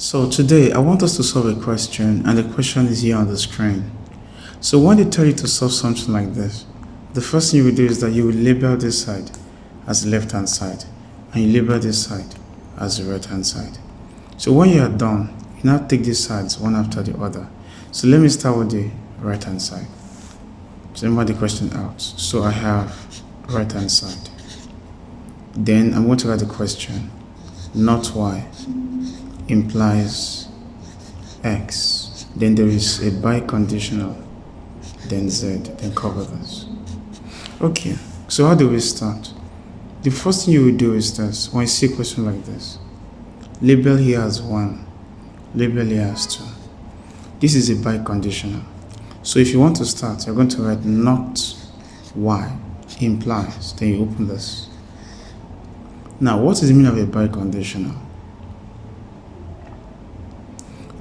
So today I want us to solve a question, and the question is here on the screen. So when they tell you to solve something like this, the first thing you will do is that you will label this side as the left hand side and you label this side as the right hand side. So when you are done, you now take these sides one after the other. So let me start with the right hand side. So remember the question out. So I have right hand side. Then I'm going to write the question. Not y implies x. Then there is a biconditional. Then z. Then cover this. Okay. So how do we start? The first thing you will do is this. When you see a question like this, label here as 1. Label here as 2. This is a biconditional. So if you want to start, you're going to write not y implies. Then you open this. Now, what is the meaning of a biconditional?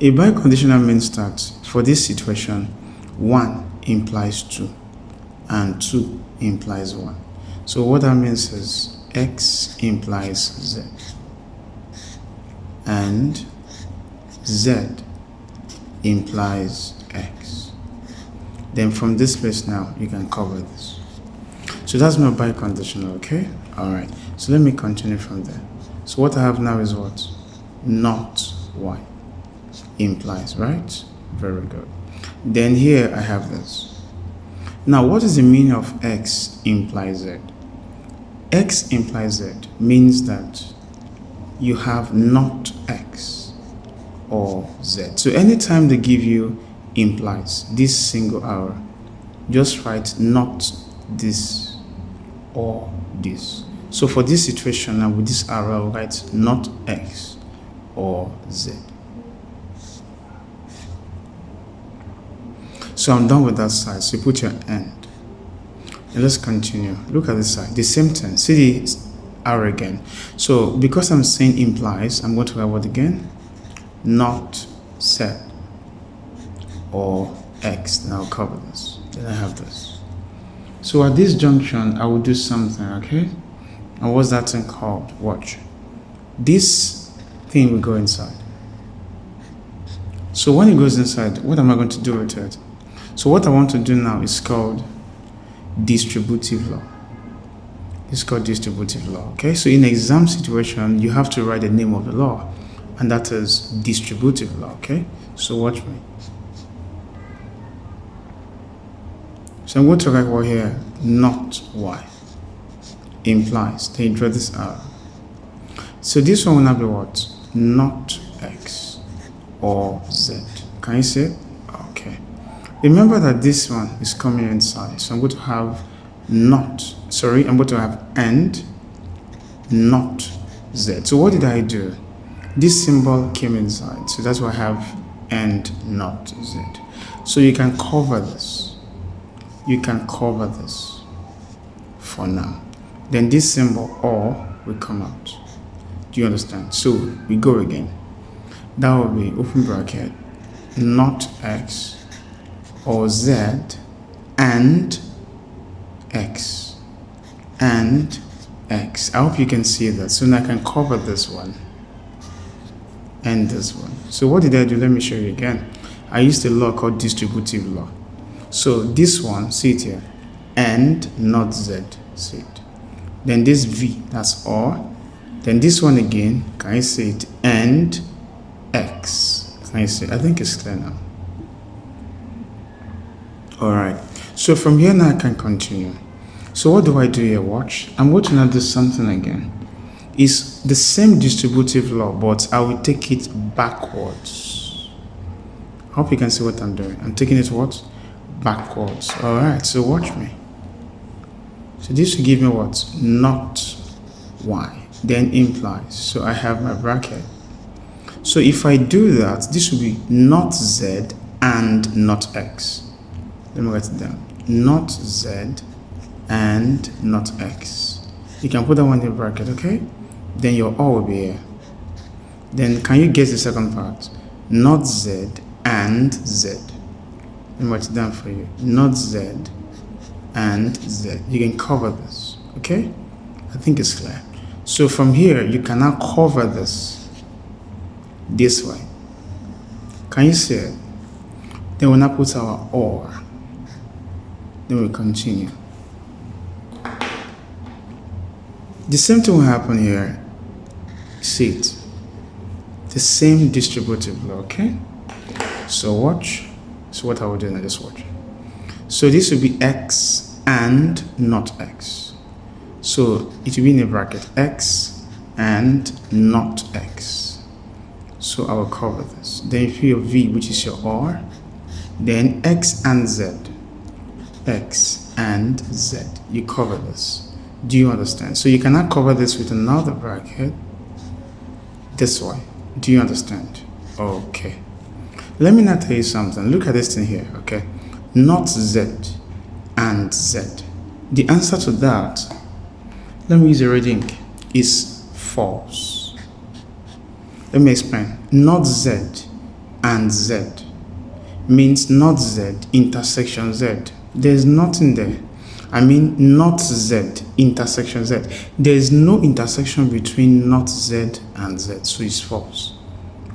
A biconditional means that for this situation, 1 implies 2 and 2 implies 1. So what that means is x implies z and z implies x. Then from this place now, you can cover this. So that's my biconditional, okay? Alright, so let me continue from there. So what I have now is what? Not y implies, right? Very good. Then here I have this. Now what is the meaning of x implies z? X implies z means that you have not x or z. So anytime they give you implies, this single arrow, just write not this or this. So for this situation now with this arrow, I'll write not x or z. So I'm done with that side. So you put your end. And let's continue. Look at this side. The same thing. See the arrow again. So because I'm saying implies, I'm going to write what again? Not z or x. Then I'll cover this. Then I have this. So at this junction, I will do something, okay? And what's that thing called? Watch. This thing will go inside. So when it goes inside, what am I going to do with it? So what I want to do now is called distributive law. It's called distributive law, okay? So in exam situation, you have to write the name of the law, and that is distributive law, okay? So watch me. So I'm going to write what here? Not y implies. Then you draw this arrow. So this one will now be what? Not x or z. Can you see it? Okay. Remember that this one is coming inside. So I'm going to have I'm going to have and not z. So what did I do? This symbol came inside. So that's why I have and not z. So you can cover this. You can cover this for now. Then this symbol or will come out. Do you understand? So we go again. That will be open bracket not x or z and x and x. I hope you can see that. So now I can cover this one and this one. So what did I do? Let me show you again. I used a law called distributive law. So this one, see it here, and not z, see it. Then this v, that's or. Then this one again, can you see it? And x. Can you see it? I think it's clear now. Alright, so from here now I can continue. So what do I do here? Watch. I'm going to now do something again. It's the same distributive law, but I will take it backwards. I hope you can see what I'm doing. I'm taking it what? Backwards. Alright, so watch me. So this will give me what? Not y. Then implies. So I have my bracket. So if I do that, this will be not z and not x. Let me write it down. Not z and not x. You can put that one in the bracket, okay? Then your or will be here. Then can you guess the second part? Not z and z. Let me write it down for you. Not z and z. You can cover this, okay? I think it's clear. So from here, you can now cover this way. Can you see it? Then we'll now put our or. Then we continue. The same thing will happen here. See it. The same distributive law, okay? So watch. So what I will do now, just watch. So this will be x and not x. So it will be in a bracket, x and not x. So I will cover this. Then if you have v, which is your or, then x and z. X and z. You cover this. Do you understand? So you cannot cover this with another bracket this way. Do you understand? Okay. Let me now tell you something. Look at this thing here, okay? Not z and z. The answer to that, let me use a red ink, is false. Let me explain. Not z and z means not z intersection z. There's nothing there. I mean not z intersection z. There is no intersection between not z and z, so it's false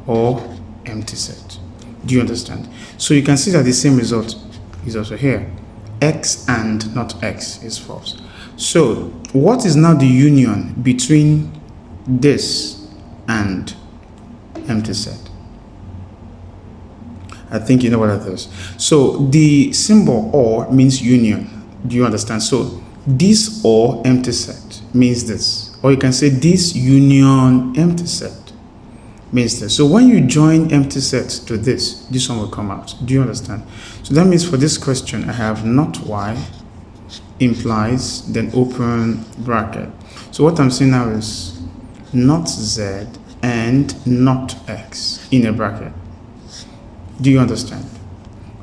or empty set. Do you understand? So you can see that the same result is also here. X and not x is false. So what is now the union between this and empty set? I think you know what that is. So the symbol or means union. Do you understand? So this or empty set means this. Or you can say this union empty set means this. So when you join empty set to this one will come out. Do you understand? So that means for this question, I have not y implies, then open bracket. So what I'm saying now is not z and not x in a bracket. Do you understand?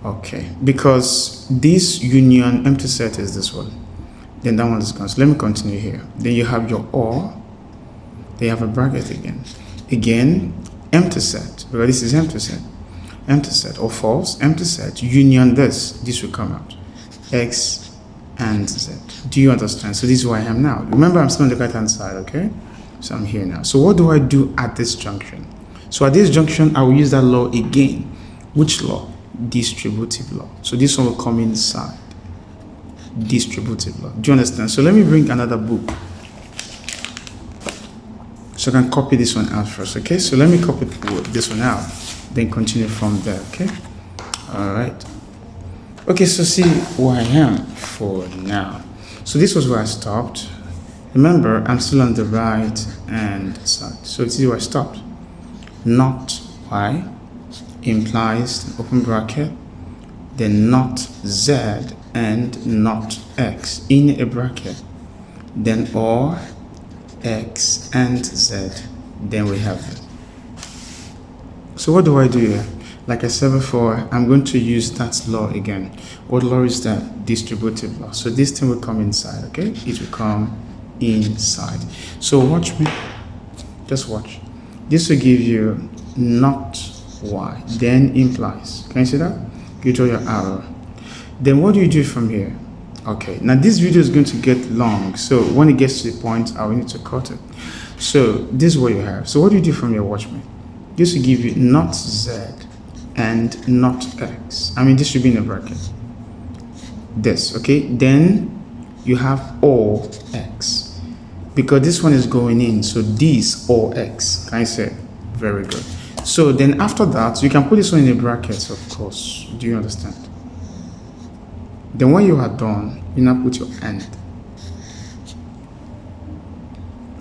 Okay, because this union empty set is this one, then that one is gone. So let me continue here. Then you have your or, then you have a bracket again empty set, because this is empty set or false empty set union this will come out, x and z. Do you understand? So this is where I am now. Remember, I'm still on the right hand side, okay? So I'm here now. So what do I do at this junction? So at this junction, I will use that law again. Which law? Distributive law. So this one will come inside. Distributive law. Do you understand? So let me bring another book, so I can copy this one out first, okay? So let me copy this one out, then continue from there, okay? All right. Okay, so see where I am for now. So this was where I stopped. Remember, I'm still on the right hand side. So this is where I stopped. Not y implies open bracket, then not z and not x in a bracket, then or x and z, then we have it. So what do I do here? Like I said before, I'm going to use that law again. What law is that? Distributive law. So this thing will come inside, okay? It will come inside. So watch me. Just watch. This will give you not y, then implies. Can you see that? You draw your arrow. Then what do you do from here? Okay, now this video is going to get long, so when it gets to the point, I will need to cut it. So this is what you have. So what do you do from here? Watch me. This will give you not z and not x. I mean, this should be in a bracket. This, okay? Then you have or x, because this one is going in, so this or x. Can I say? Very good. So then after that, you can put this one in a bracket, of course. Do you understand? Then when you are done, you now put your end.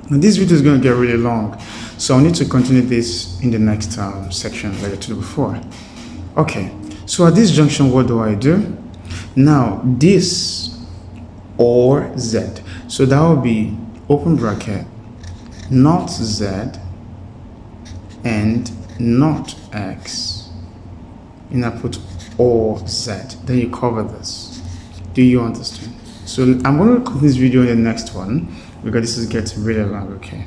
Now this video is going to get really long, so I'll need to continue this in the next section like I told you before. Okay, so at this junction, what do I do? Now this or z, so that will be open bracket, not z and not x, and I put or z, then you cover this. Do you understand? So I'm going to conclude this video in the next one, because this is getting really long, okay?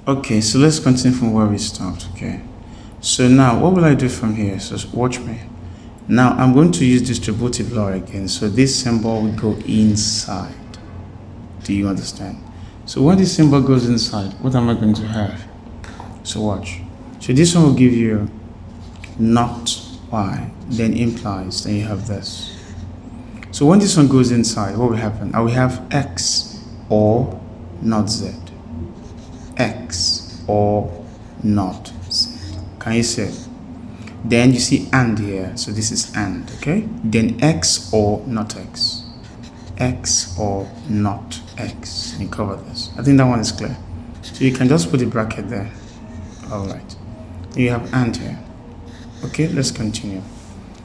Okay, so let's continue from where we stopped, okay? So now, what will I do from here? So watch me. Now, I'm going to use distributive law again, so this symbol will go inside. Do you understand? So when this symbol goes inside, what am I going to have? So watch. So this one will give you not y, then implies, then you have this. So when this one goes inside, what will happen? I will have x or not z. X or not z. Can you see it? Then you see and here, so this is and, okay? Then x or not x. X or not x. And you cover this. I think that one is clear. So you can just put a bracket there. Alright. Then you have and here. Okay, let's continue.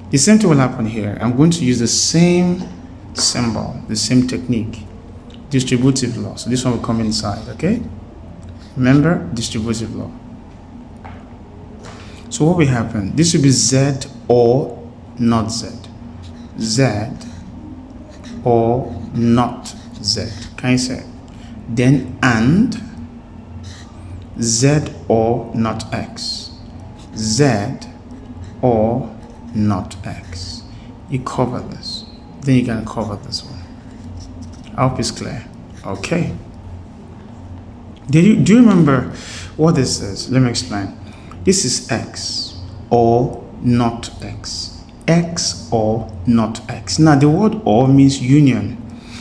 The same thing will happen here. I'm going to use the same symbol, the same technique. Distributive law. So this one will come inside, okay? Remember, distributive law. So what will happen? This will be z or not z. Z or not z. Can you say it? Then and z or not x. Z or not x. You cover this. Then you can cover this one. I hope it's clear. Okay. Do you remember what this is? Let me explain. This is x or not x. X or not x. Now the word or means union.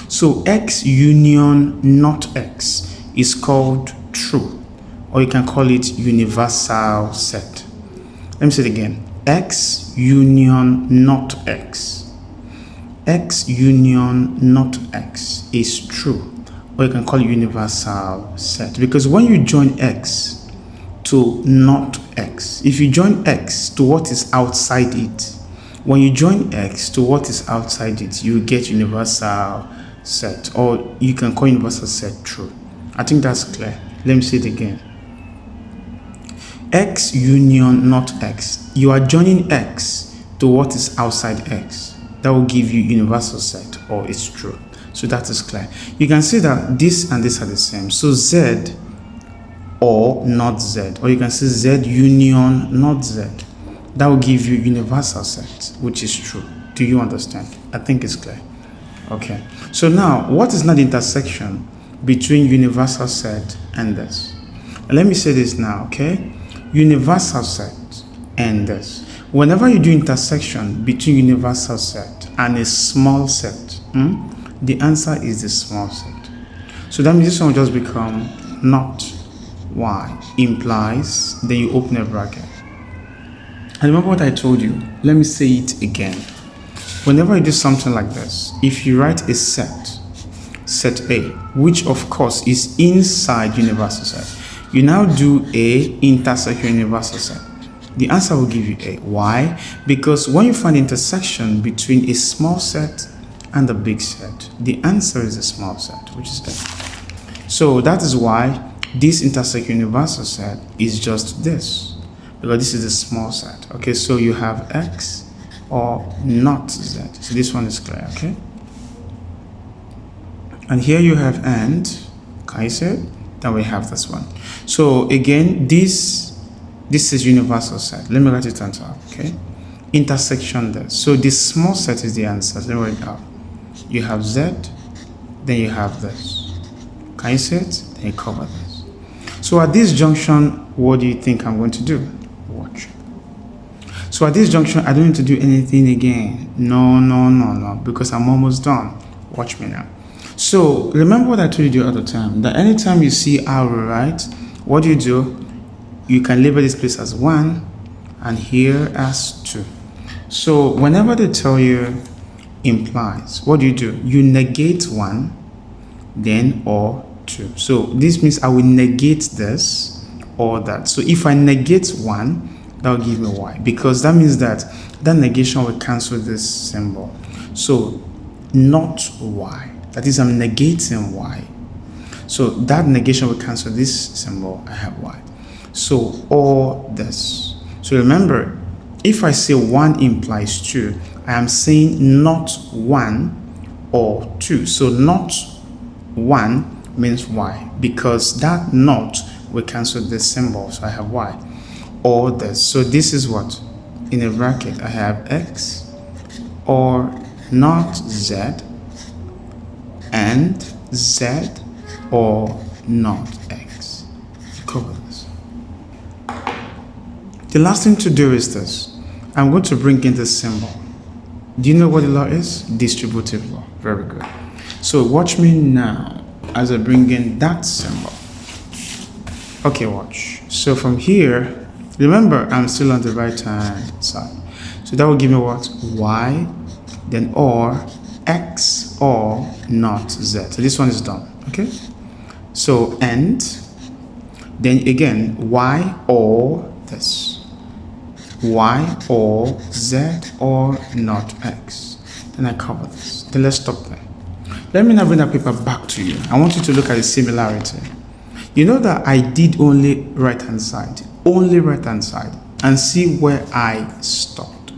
So x union not x is called true, or you can call it universal set. Let me say it again. X union not x. X union not x is true, or you can call it universal set, because when you join x to not x, if you join x to what is outside it, when you join x to what is outside it, you get universal set, or you can call universal set true. I think that's clear. Let me say it again. X union not x. You are joining x to what is outside x. That will give you universal set, or it's true. So that is clear. You can see that this and this are the same. So z or not z, or you can say z union not z. That will give you universal set, which is true. Do you understand? I think it's clear. Okay. So now, what is not the intersection between universal set and this? Let me say this now, okay? Universal set and this. Whenever you do intersection between universal set and a small set, the answer is the small set. So that means this one will just become not y implies, then you open a bracket. And remember what I told you. Let me say it again. Whenever you do something like this, if you write a set A, which of course is inside universal set, you now do a intersection universal set. The answer will give you A. Why? Because when you find intersection between a small set and a big set, the answer is a small set, which is A. So that is why this intersection universal set is just this, because this is a small set. Okay, so you have x or not z. So this one is clear, okay? And here you have and, can you see it? Then we have this one. So again, this is universal set. Let me write it on top, okay? Intersection this. So this small set is the answer. Let me write it out. You have z, then you have this. Can you see it? Then you cover this. So at this junction, what do you think I'm going to do? Watch. So at this junction, I don't need to do anything again. No, because I'm almost done. Watch me now. So remember what I told you the other time, that anytime you see arrow, right, what do? You can label this place as 1 and here as 2. So whenever they tell you implies, what do? You negate 1, then or 2. So this means I will negate this or that. So if I negate 1, that will give me y, because that means that negation will cancel this symbol. So not y. That is, I'm negating y. So that negation will cancel this symbol. I have y. So or this. So remember, if I say 1 implies 2, I am saying not 1 or 2. So not 1 means y, because that not will cancel this symbol. So I have y. Or this. So this is what? In a bracket, I have x or not z and z or not x. Cover this. The last thing to do is this. I'm going to bring in the symbol. Do you know what the law is? Distributive law. Very good. So watch me now as I bring in that symbol. Okay, watch. So from here, remember I'm still on the right hand side. So that will give me what? Y, then or, X, or not Z. So this one is done. Okay? So and, then again, Y or this. Y or Z or not X. Then I cover this. Then let's stop there. Let me now bring that paper back to you. I want you to look at the similarity. You know that I did only right hand side, and see where I stopped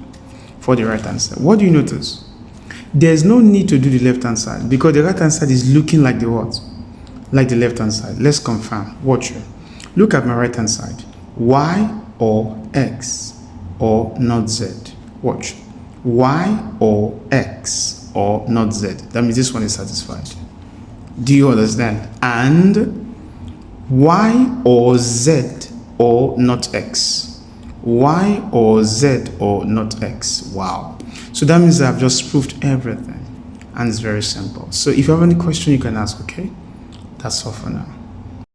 for the right hand side. What do you notice? There's no need to do the left hand side because the right hand side is looking like the what? Like the left hand side. Let's confirm. Watch you. Look at my right hand side. Y or X or not Z. Watch. Y or X or not Z. That means this one is satisfied. Do you understand? And Y or Z or not X. Y or Z or not X. Wow. So that means I've just proved everything. And it's very simple. So if you have any question, you can ask, okay? That's all for now.